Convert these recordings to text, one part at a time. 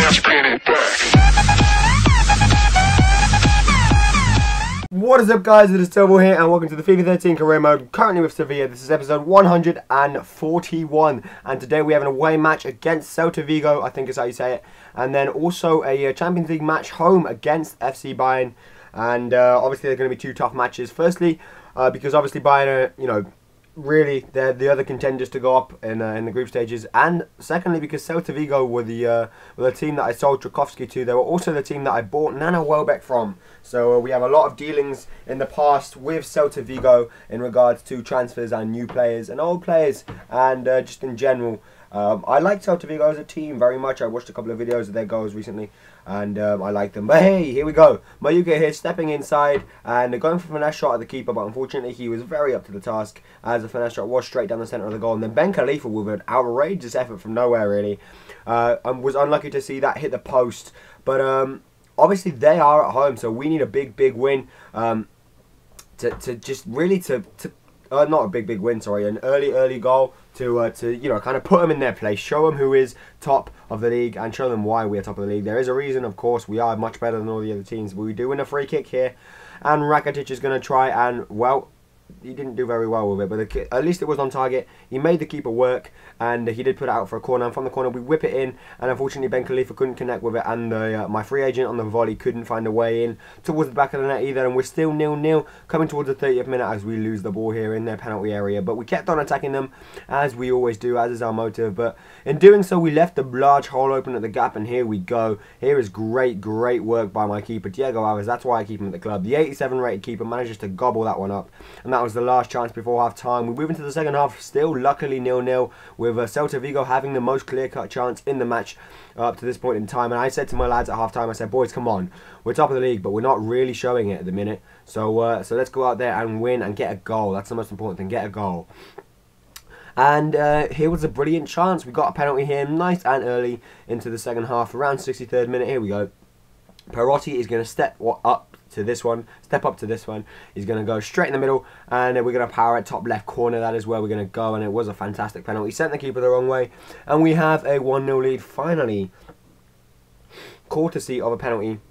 What is up, guys? It is Turbo here and welcome to the FIFA 13 career mode, currently with Sevilla. This is episode 141 and today we have an away match against Celta Vigo, I think is how you say it, and then also a Champions League match home against FC Bayern. And obviously they're going to be two tough matches. Firstly, because obviously Bayern are, really they're the other contenders to go up in the group stages, and secondly because Celta Vigo were the team that I sold Tchaikovsky to. They were also the team that I bought Nana Welbeck from. So we have a lot of dealings in the past with Celta Vigo in regards to transfers and new players and old players, and just in general. I like Celta Vigo as a team very much. I watched a couple of videos of their goals recently, and I like them. But hey, here we go. Mayuka here stepping inside and going for a finesse shot at the keeper, but unfortunately he was very up to the task as the finesse shot was straight down the centre of the goal. And then Ben Khalifa with an outrageous effort from nowhere really. Was unlucky to see that hit the post. But obviously they are at home, so we need a big win to just really not a big win, sorry, an early goal to kind of put them in their place, show them who is top of the league and show them why we are top of the league. There is a reason, of course, we are much better than all the other teams, but we do win a free kick here, and Rakitic is going to try and, well, he didn't do very well with it, but at least it was on target. He made the keeper work, and he did put it out for a corner, and from the corner we whip it in, and unfortunately Ben Khalifa couldn't connect with it, and my free agent on the volley couldn't find a way in towards the back of the net either, and we're still 0-0 coming towards the 30th minute as we lose the ball here in their penalty area. But we kept on attacking them as we always do, as is our motive, but in doing so we left the large hole open at the gap, and here we go. Here is great work by my keeper Diego Alves. That's why I keep him at the club. The 87 rated keeper manages to gobble that one up, and that was the last chance before half time. We move into the second half, still luckily 0-0, with Celta Vigo having the most clear-cut chance in the match up to this point in time. And I said to my lads at half time, I said, boys, come on, we're top of the league, but we're not really showing it at the minute, so let's go out there and win and get a goal. That's the most important thing, get a goal. And here was a brilliant chance. We got a penalty here nice and early into the second half, around 63rd minute. Here we go. Perotti is going to step up to this one. He's going to go straight in the middle, and we're going to power it top left corner. That is where we're going to go, and it was a fantastic penalty. Sent the keeper the wrong way, and we have a 1-0 lead finally, courtesy of a penalty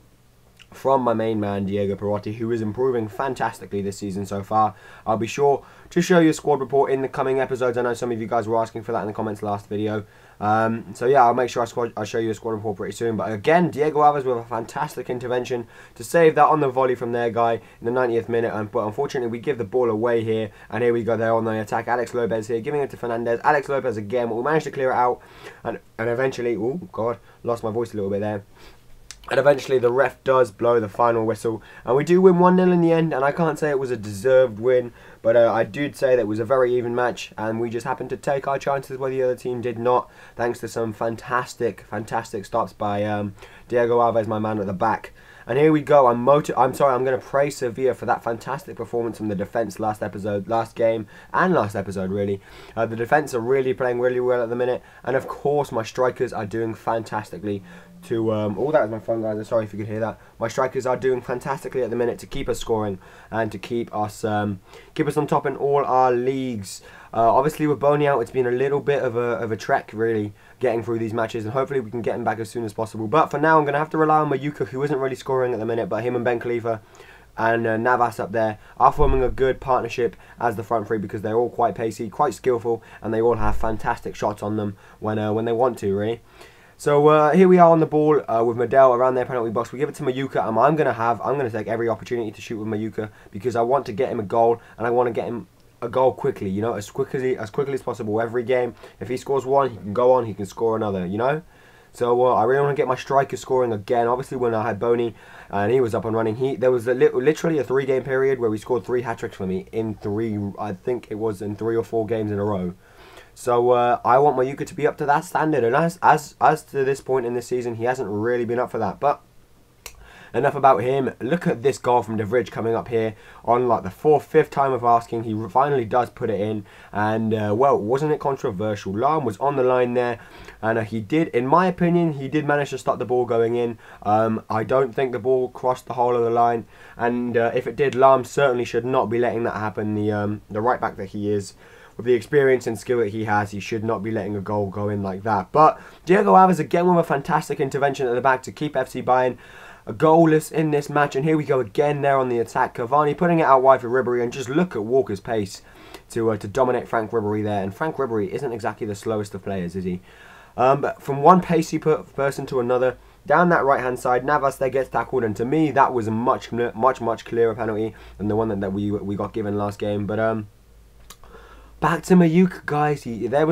from my main man Diego Perotti, who is improving fantastically this season so far. I'll be sure to show you a squad report in the coming episodes. I know some of you guys were asking for that in the comments last video. So yeah, I'll make sure I'll show you a squad report pretty soon. But again, Diego Alves with a fantastic intervention to save that on the volley from their guy in the 90th minute. But unfortunately, we give the ball away here. And here we go, they're on the attack. Alex Lopez here, giving it to Fernandez. Alex Lopez again, but we managed to clear it out. And eventually, oh God, lost my voice a little bit there. And eventually the ref does blow the final whistle, and we do win 1-0 in the end. And I can't say it was a deserved win, but I did say that it was a very even match, and we just happened to take our chances where the other team did not, thanks to some fantastic stops by Diego Alves, my man at the back. And here we go. I'm going to praise Sevilla for that fantastic performance from the defence last game, and last episode really. The defence are really playing really well at the minute, and of course my strikers are doing fantastically. Oh, that was my phone, guys. I'm sorry if you could hear that. My strikers are doing fantastically at the minute to keep us scoring and to keep us on top in all our leagues. Obviously with Boney out, it's been a little bit of a trek really getting through these matches, and hopefully we can get him back as soon as possible. But for now I'm going to have to rely on Mayuka, who isn't really scoring at the minute, but him and Ben Khalifa and Navas up there are forming a good partnership as the front three, because they're all quite pacey, quite skillful, and they all have fantastic shots on them when they want to really. So here we are on the ball with Medel around their penalty box. We give it to Mayuka, and I'm going to take every opportunity to shoot with Mayuka, because I want to get him a goal, and I want to get him a goal quickly, as quickly as possible. Every game, if he scores one, he can go on, he can score another, So I really want to get my striker scoring again. Obviously, when I had Boney and he was up and running, there was literally a 3-game period where we scored 3 hat-tricks for me I think it was in 3 or 4 games in a row. So I want Mayuka to be up to that standard, and as to this point in this season, he hasn't really been up for that. But enough about him. Look at this goal from De Vrij coming up here on like the 5th time of asking. He finally does put it in, and well, wasn't it controversial? Lahm was on the line there, and he did, in my opinion, he did manage to stop the ball going in. I don't think the ball crossed the whole of the line, and if it did, Lahm certainly should not be letting that happen. The right back that he is with the experience and skill that he has, he should not be letting a goal go in like that. But Diego Alves again with a fantastic intervention at the back to keep FC Bayern goalless in this match. And here we go again there on the attack. Cavani putting it out wide for Ribéry, and just look at Walker's pace to dominate Frank Ribéry there. And Frank Ribéry isn't exactly the slowest of players, is he? But from one pacey person to another, down that right-hand side, Navas there gets tackled, and to me that was a much clearer penalty than the one that we got given last game. But back to Mayuk, guys. There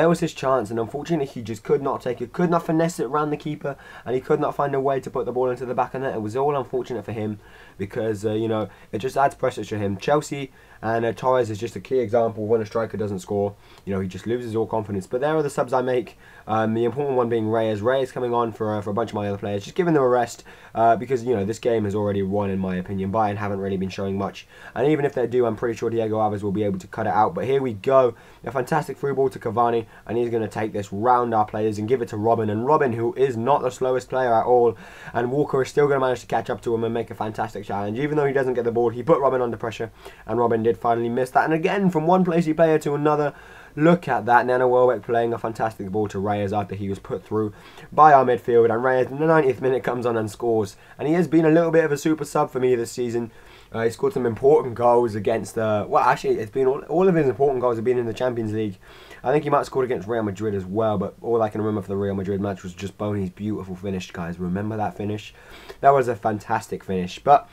was his chance, and unfortunately he just could not take it, could not finesse it around the keeper, and he could not find a way to put the ball into the back of net. It was all unfortunate for him because you know, it just adds pressure to him. Chelsea and Torres is just a key example when a striker doesn't score. You know, he just loses all confidence. But there are the subs I make. The important one being Reyes. Reyes coming on for a bunch of my other players, just giving them a rest because, you know, this game has already won in my opinion. Bayern haven't really been showing much, and even if they do, I'm pretty sure Diego Alves will be able to cut it out. But here we go, a fantastic through ball to Cavani, and he's going to take this round our players and give it to Robin. And Robin, who is not the slowest player at all, and Walker is still going to manage to catch up to him and make a fantastic challenge. Even though he doesn't get the ball, he put Robin under pressure, and Robin did finally miss that. And again, from one placey player to another, look at that. Nana Welbeck playing a fantastic ball to Reyes after he was put through by our midfield, and Reyes in the 90th minute comes on and scores. And he has been a little bit of a super sub for me this season. He scored some important goals against well, actually it's been all of his important goals have been in the Champions League. I think he might have scored against Real Madrid as well, but all I can remember for the Real Madrid match was just Boney's beautiful finish, guys. Remember that finish? That was a fantastic finish. But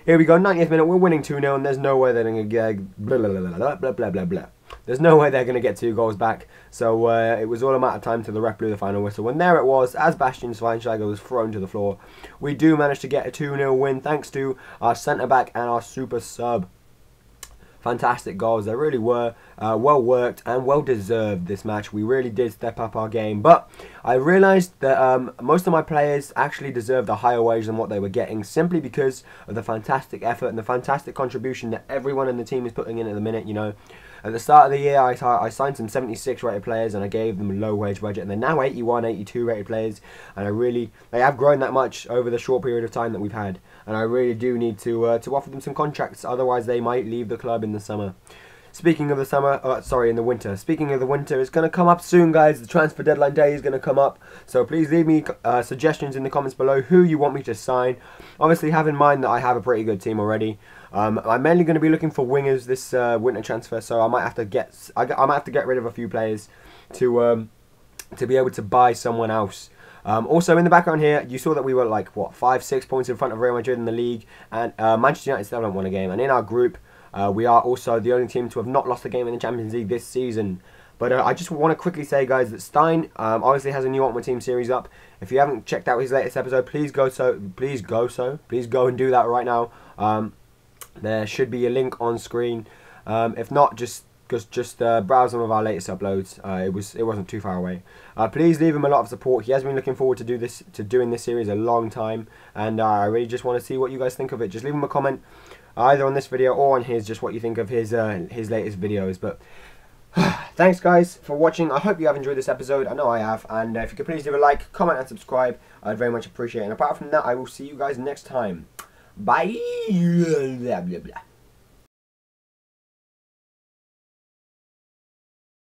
here we go, 90th minute, we're winning 2-0, and there's no way they're going to get blah, blah, blah, blah, blah, blah, blah. There's no way they're going to get 2 goals back. So it was all a matter of time till the ref blew the final whistle. And there it was, as Bastian Schweinsteiger was thrown to the floor. We do manage to get a 2-0 win thanks to our centre-back and our super sub. Fantastic goals, they really were. Well worked and well deserved this match. We really did step up our game. But I realised that most of my players actually deserved a higher wage than what they were getting, simply because of the fantastic effort and the fantastic contribution that everyone in the team is putting in at the minute. You know, at the start of the year, I signed some 76 rated players and I gave them a low wage budget, and they're now 81, 82 rated players, and they have grown that much over the short period of time that we've had, and I really do need to offer them some contracts, otherwise they might leave the club in the summer. Speaking of the summer, in the winter. Speaking of the winter, it's going to come up soon, guys. The transfer deadline day is going to come up. So please leave me suggestions in the comments below who you want me to sign. Obviously, have in mind that I have a pretty good team already. I'm mainly going to be looking for wingers this winter transfer, so I might have to get rid of a few players to be able to buy someone else. Also in the background here, you saw that we were like, what, 5-6 points in front of Real Madrid in the league, and Manchester United still haven't won a game. And in our group, we are also the only team to have not lost a game in the Champions League this season. But I just want to quickly say, guys, that Stein obviously has a new Ultimate Team series up. If you haven't checked out his latest episode, please go and do that right now. There should be a link on screen. If not, just browse some of our latest uploads. It wasn't too far away. Please leave him a lot of support. He has been looking forward to doing this series a long time, and I really just want to see what you guys think of it. Just leave him a comment, either on this video or on his, just what you think of his latest videos. But thanks, guys, for watching. I hope you have enjoyed this episode. I know I have. And if you could please leave a like, comment, and subscribe, I'd very much appreciate it. And apart from that, I will see you guys next time. Bye. Blah, blah, blah.